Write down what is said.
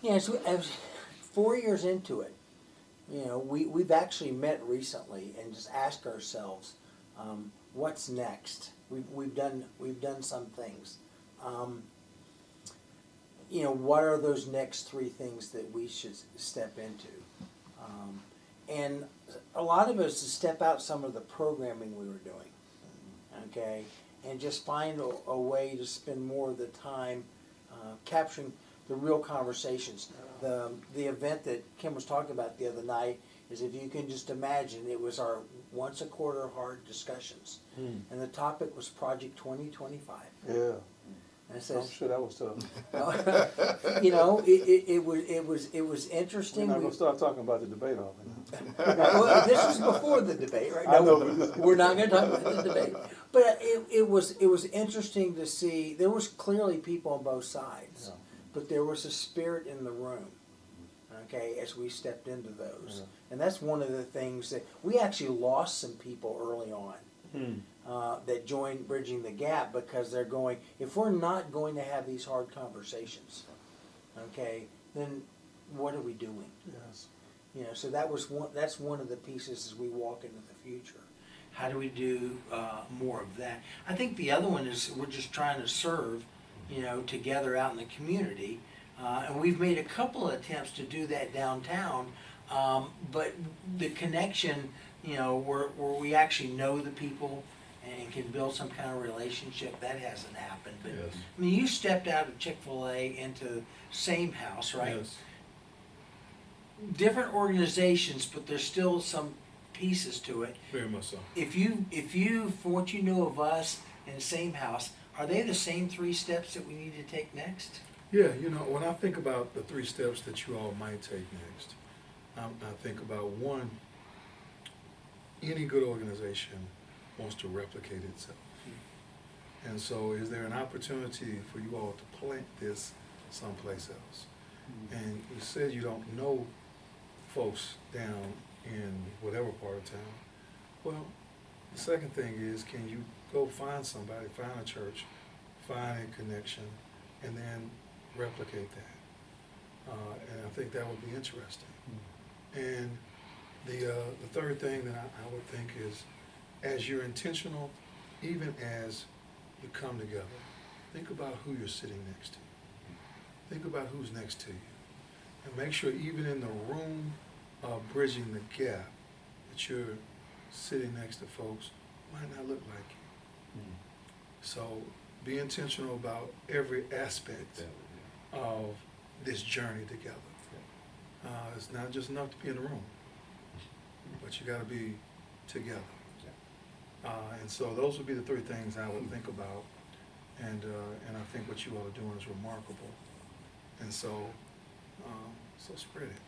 Yeah, so as 4 years into it, we've actually met recently and just asked ourselves, what's next? We've done some things. Um, what are those next three things that we should step into? And a lot of us to step out some of the programming we were doing, okay, and just find a way to spend more of the time capturing the real conversations. The event that Kim was talking about the other night is, if you can just imagine, it was our once a quarter hard discussions, and the topic was Project 2025. Yeah. And it I'm says, sure that was tough. it was We're interesting. not gonna start talking about the debate off. Well, this was before the debate, right? I know, No, but we're not going to talk about the debate. But it was interesting to see. There was clearly people on both sides, Yeah. but there was a spirit in the room. Okay, as we stepped into those, Yeah. and that's one of the things that we actually lost some people early on. That joined Bridging the Gap, because they're going, if we're not going to have these hard conversations, okay, then what are we doing? Yes. So that's one of the pieces as we walk into the future. How do we do more of that? I think the other one is, we're just trying to serve, together out in the community. And we've made a couple of attempts to do that downtown, but the connection, where we actually know the people and can build some kind of relationship, that hasn't happened. But Yes. I mean, you stepped out of Chick-fil-A into Same House, right? Yes. Different organizations, but there's still some pieces to it. Very much so. If you, from what you know of us and Same House, are they the same three steps that we need to take next? Yeah, when I think about the three steps that you all might take next, I think about one, any good organization wants to replicate itself. And so is there an opportunity for you all to plant this someplace else? And you said you don't know folks down in whatever part of town. Well, the second thing is, can you go find somebody, find a church, find a connection, and then replicate that? And I think that would be interesting. And the third thing that I would think is, as you're intentional, even as you come together, think about who you're sitting next to. Think about who's next to you. And make sure, even in the room of Bridging the Gap, that you're sitting next to folks who might not look like you. So be intentional about every aspect of this journey together. It's not just enough to be in the room, but you got to be together. And so those would be the three things I would think about, and I think what you all are doing is remarkable. And so, so spread it.